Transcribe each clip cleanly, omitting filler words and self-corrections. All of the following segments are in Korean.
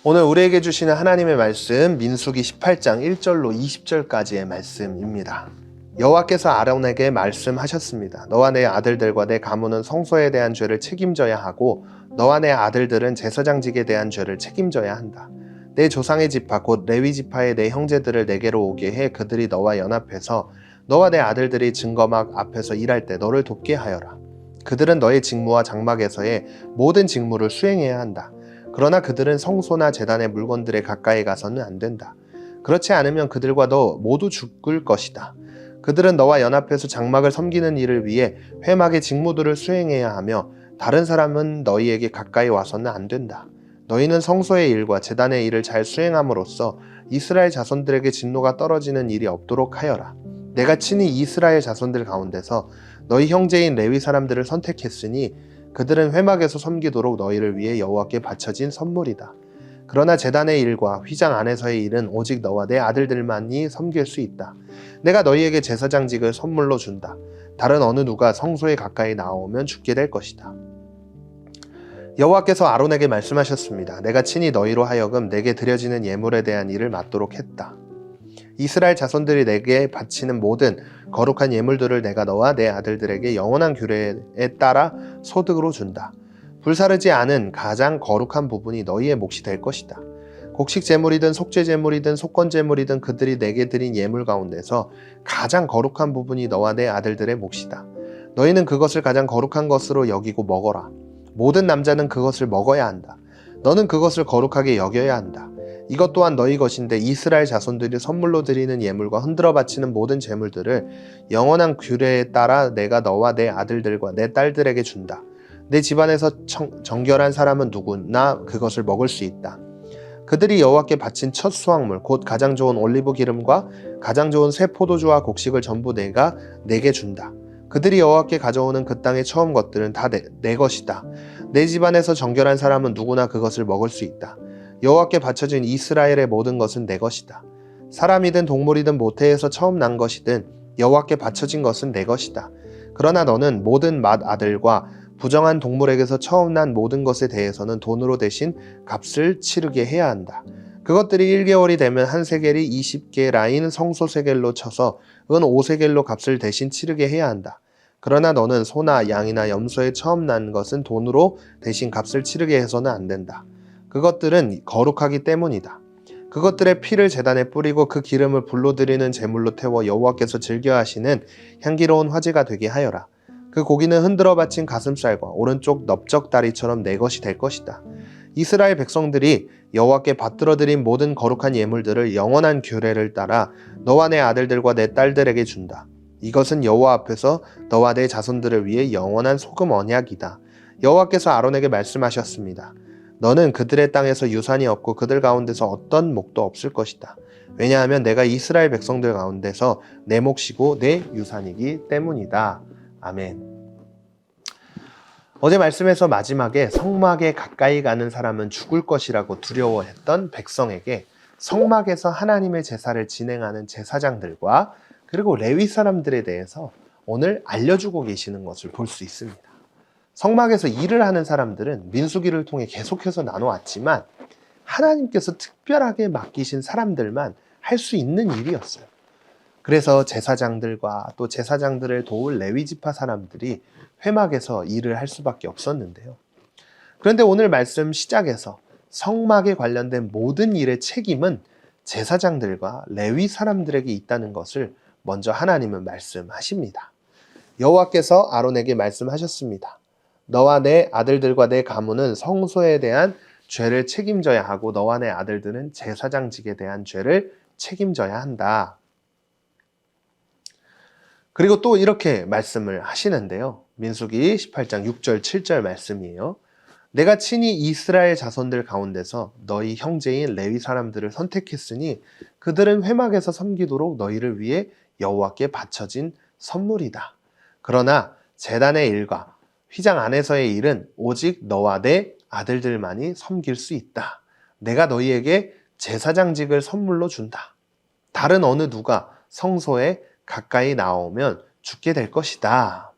오늘 우리에게 주시는 하나님의 말씀 민수기 18장 1절로 20절까지의 말씀입니다. 여호와께서 아론에게 말씀하셨습니다. 너와 내 아들들과 내 가문은 성소에 대한 죄를 책임져야 하고 너와 내 아들들은 제사장직에 대한 죄를 책임져야 한다. 내 조상의 지파 곧 레위 지파의 내 형제들을 내게로 오게 해 그들이 너와 연합해서 너와 내 아들들이 증거막 앞에서 일할 때 너를 돕게 하여라. 그들은 너의 직무와 장막에서의 모든 직무를 수행해야 한다. 그러나 그들은 성소나 제단의 물건들에 가까이 가서는 안 된다. 그렇지 않으면 그들과 너 모두 죽을 것이다. 그들은 너와 연합해서 장막을 섬기는 일을 위해 회막의 직무들을 수행해야 하며 다른 사람은 너희에게 가까이 와서는 안 된다. 너희는 성소의 일과 제단의 일을 잘 수행함으로써 이스라엘 자손들에게 진노가 떨어지는 일이 없도록 하여라. 내가 친히 이스라엘 자손들 가운데서 너희 형제인 레위 사람들을 선택했으니 그들은 회막에서 섬기도록 너희를 위해 여호와께 바쳐진 선물이다. 그러나 제단의 일과 휘장 안에서의 일은 오직 너와 내 아들들만이 섬길 수 있다. 내가 너희에게 제사장직을 선물로 준다. 다른 어느 누가 성소에 가까이 나오면 죽게 될 것이다. 여호와께서 아론에게 말씀하셨습니다. 내가 친히 너희로 하여금 내게 드려지는 예물에 대한 일을 맡도록 했다. 이스라엘 자손들이 내게 바치는 모든 거룩한 예물들을 내가 너와 내 아들들에게 영원한 규례에 따라 소득으로 준다. 불사르지 않은 가장 거룩한 부분이 너희의 몫이 될 것이다. 곡식 제물이든 속죄 제물이든 속건 제물이든 그들이 내게 드린 예물 가운데서 가장 거룩한 부분이 너와 내 아들들의 몫이다. 너희는 그것을 가장 거룩한 것으로 여기고 먹어라. 모든 남자는 그것을 먹어야 한다. 너는 그것을 거룩하게 여겨야 한다. 이것 또한 너희 것인데 이스라엘 자손들이 선물로 드리는 예물과 흔들어 바치는 모든 제물들을 영원한 규례에 따라 내가 너와 내 아들들과 내 딸들에게 준다. 내 집안에서 정결한 사람은 누구나 그것을 먹을 수 있다. 그들이 여호와께 바친 첫 수확물 곧 가장 좋은 올리브 기름과 가장 좋은 새 포도주와 곡식을 전부 내가 내게 준다. 그들이 여호와께 가져오는 그 땅의 처음 것들은 다 내 것이다. 내 집안에서 정결한 사람은 누구나 그것을 먹을 수 있다. 여호와께 바쳐진 이스라엘의 모든 것은 내 것이다. 사람이든 동물이든 모태에서 처음 난 것이든 여호와께 바쳐진 것은 내 것이다. 그러나 너는 모든 맏아들과 부정한 동물에게서 처음 난 모든 것에 대해서는 돈으로 대신 값을 치르게 해야 한다. 그것들이 1개월이 되면 한 세겔이 20게라인 성소 세겔로 쳐서 은 5세겔로 값을 대신 치르게 해야 한다. 그러나 너는 소나 양이나 염소에 처음 난 것은 돈으로 대신 값을 치르게 해서는 안 된다. 그것들은 거룩하기 때문이다. 그것들의 피를 제단에 뿌리고 그 기름을 불로 드리는 제물로 태워 여호와께서 즐겨하시는 향기로운 화제가 되게 하여라. 그 고기는 흔들어 바친 가슴살과 오른쪽 넓적다리처럼 내 것이 될 것이다. 이스라엘 백성들이 여호와께 받들어 드린 모든 거룩한 예물들을 영원한 규례를 따라 너와 내 아들들과 내 딸들에게 준다. 이것은 여호와 앞에서 너와 내 자손들을 위해 영원한 소금 언약이다. 여호와께서 아론에게 말씀하셨습니다. 너는 그들의 땅에서 유산이 없고 그들 가운데서 어떤 목도 없을 것이다. 왜냐하면 내가 이스라엘 백성들 가운데서 내 몫이고 내 유산이기 때문이다. 아멘. 어제 말씀에서 마지막에 성막에 가까이 가는 사람은 죽을 것이라고 두려워했던 백성에게 성막에서 하나님의 제사를 진행하는 제사장들과 그리고 레위 사람들에 대해서 오늘 알려주고 계시는 것을 볼 수 있습니다. 성막에서 일을 하는 사람들은 민수기를 통해 계속해서 나눠왔지만 하나님께서 특별하게 맡기신 사람들만 할 수 있는 일이었어요. 그래서 제사장들과 또 제사장들을 도울 레위 지파 사람들이 회막에서 일을 할 수밖에 없었는데요. 그런데 오늘 말씀 시작에서 성막에 관련된 모든 일의 책임은 제사장들과 레위 사람들에게 있다는 것을 먼저 하나님은 말씀하십니다. 여호와께서 아론에게 말씀하셨습니다. 너와 내 아들들과 내 가문은 성소에 대한 죄를 책임져야 하고 너와 내 아들들은 제사장직에 대한 죄를 책임져야 한다. 그리고 또 이렇게 말씀을 하시는데요. 민수기 18장 6절 7절 말씀이에요. 내가 친히 이스라엘 자손들 가운데서 너희 형제인 레위 사람들을 선택했으니 그들은 회막에서 섬기도록 너희를 위해 여호와께 바쳐진 선물이다. 그러나 제단의 일과 휘장 안에서의 일은 오직 너와 내 아들들만이 섬길 수 있다. 내가 너희에게 제사장직을 선물로 준다. 다른 어느 누가 성소에 가까이 나오면 죽게 될 것이다.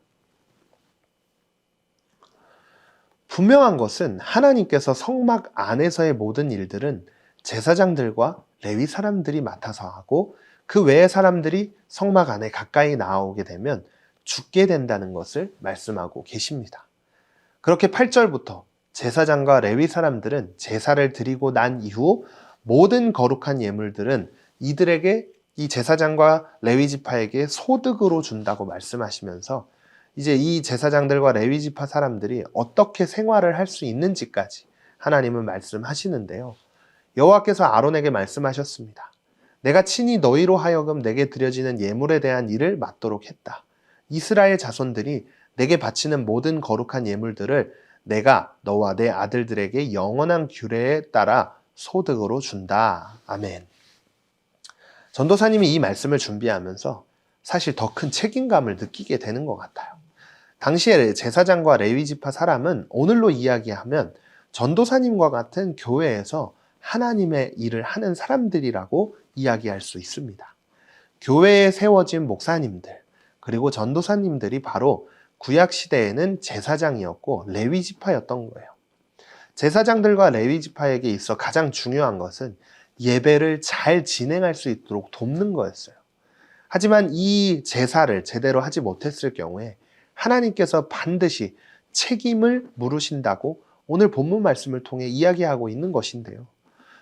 분명한 것은 하나님께서 성막 안에서의 모든 일들은 제사장들과 레위 사람들이 맡아서 하고 그 외의 사람들이 성막 안에 가까이 나오게 되면 죽게 된다는 것을 말씀하고 계십니다. 그렇게 8절부터 제사장과 레위 사람들은 제사를 드리고 난 이후 모든 거룩한 예물들은 이들에게 이 제사장과 레위 지파에게 소득으로 준다고 말씀하시면서 이제 이 제사장들과 레위 지파 사람들이 어떻게 생활을 할 수 있는지까지 하나님은 말씀하시는데요. 여호와께서 아론에게 말씀하셨습니다. 내가 친히 너희로 하여금 내게 드려지는 예물에 대한 일을 맡도록 했다. 이스라엘 자손들이 내게 바치는 모든 거룩한 예물들을 내가 너와 내 아들들에게 영원한 규례에 따라 소득으로 준다. 아멘. 전도사님이 이 말씀을 준비하면서 사실 더 큰 책임감을 느끼게 되는 것 같아요. 당시에 제사장과 레위 지파 사람은 오늘로 이야기하면 전도사님과 같은 교회에서 하나님의 일을 하는 사람들이라고 이야기할 수 있습니다. 교회에 세워진 목사님들, 그리고 전도사님들이 바로 구약 시대에는 제사장이었고 레위 지파였던 거예요. 제사장들과 레위 지파에게 있어 가장 중요한 것은 예배를 잘 진행할 수 있도록 돕는 거였어요. 하지만 이 제사를 제대로 하지 못했을 경우에 하나님께서 반드시 책임을 물으신다고 오늘 본문 말씀을 통해 이야기하고 있는 것인데요.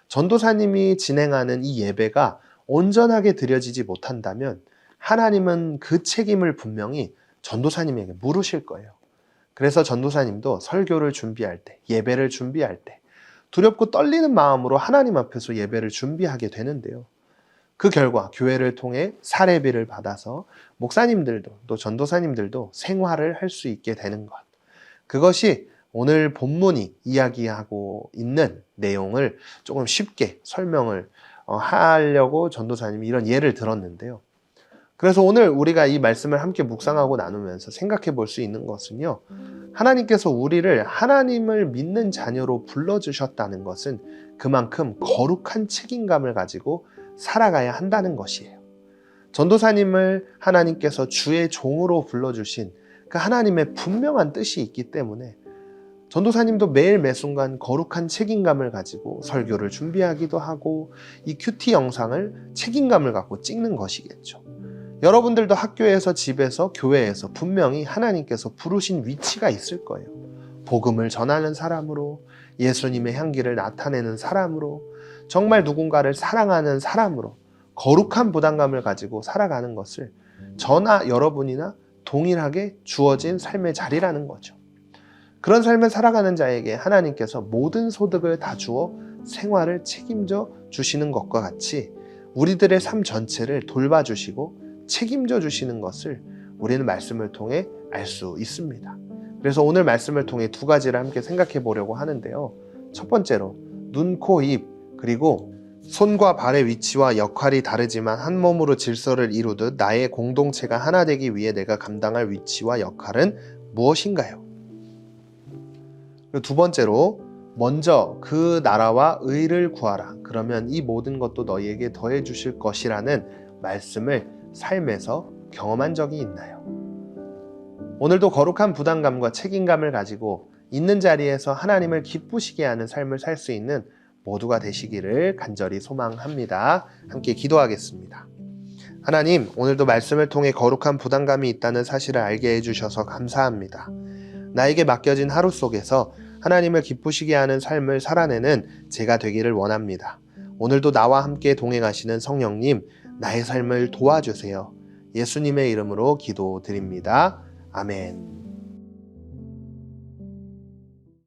전도사님이 진행하는 이 예배가 온전하게 드려지지 못한다면 하나님은 그 책임을 분명히 전도사님에게 물으실 거예요. 그래서 전도사님도 설교를 준비할 때, 예배를 준비할 때 두렵고 떨리는 마음으로 하나님 앞에서 예배를 준비하게 되는데요. 그 결과 교회를 통해 사례비를 받아서 목사님들도 또 전도사님들도 생활을 할 수 있게 되는 것. 그것이 오늘 본문이 이야기하고 있는 내용을 조금 쉽게 설명을 하려고 전도사님이 이런 예를 들었는데요. 그래서 오늘 우리가 이 말씀을 함께 묵상하고 나누면서 생각해 볼 수 있는 것은요. 하나님께서 우리를 하나님을 믿는 자녀로 불러주셨다는 것은 그만큼 거룩한 책임감을 가지고 살아가야 한다는 것이에요. 전도사님을 하나님께서 주의 종으로 불러주신 그 하나님의 분명한 뜻이 있기 때문에 전도사님도 매일 매순간 거룩한 책임감을 가지고 설교를 준비하기도 하고 이 큐티 영상을 책임감을 갖고 찍는 것이겠죠. 여러분들도 학교에서, 집에서, 교회에서 분명히 하나님께서 부르신 위치가 있을 거예요. 복음을 전하는 사람으로, 예수님의 향기를 나타내는 사람으로, 정말 누군가를 사랑하는 사람으로 거룩한 부담감을 가지고 살아가는 것을 저나 여러분이나 동일하게 주어진 삶의 자리라는 거죠. 그런 삶을 살아가는 자에게 하나님께서 모든 소득을 다 주어 생활을 책임져 주시는 것과 같이 우리들의 삶 전체를 돌봐주시고 책임져 주시는 것을 우리는 말씀을 통해 알 수 있습니다. 그래서 오늘 말씀을 통해 두 가지를 함께 생각해 보려고 하는데요. 첫 번째로 눈, 코, 입 그리고 손과 발의 위치와 역할이 다르지만 한 몸으로 질서를 이루듯 나의 공동체가 하나 되기 위해 내가 감당할 위치와 역할은 무엇인가요? 그리고 두 번째로 먼저 그 나라와 의를 구하라. 그러면 이 모든 것도 너희에게 더해 주실 것이라는 말씀을 삶에서 경험한 적이 있나요? 오늘도 거룩한 부담감과 책임감을 가지고 있는 자리에서 하나님을 기쁘시게 하는 삶을 살 수 있는 모두가 되시기를 간절히 소망합니다. 함께 기도하겠습니다. 하나님, 오늘도 말씀을 통해 거룩한 부담감이 있다는 사실을 알게 해주셔서 감사합니다. 나에게 맡겨진 하루 속에서 하나님을 기쁘시게 하는 삶을 살아내는 제가 되기를 원합니다. 오늘도 나와 함께 동행하시는 성령님, 나의 삶을 도와주세요. 예수님의 이름으로 기도드립니다. 아멘.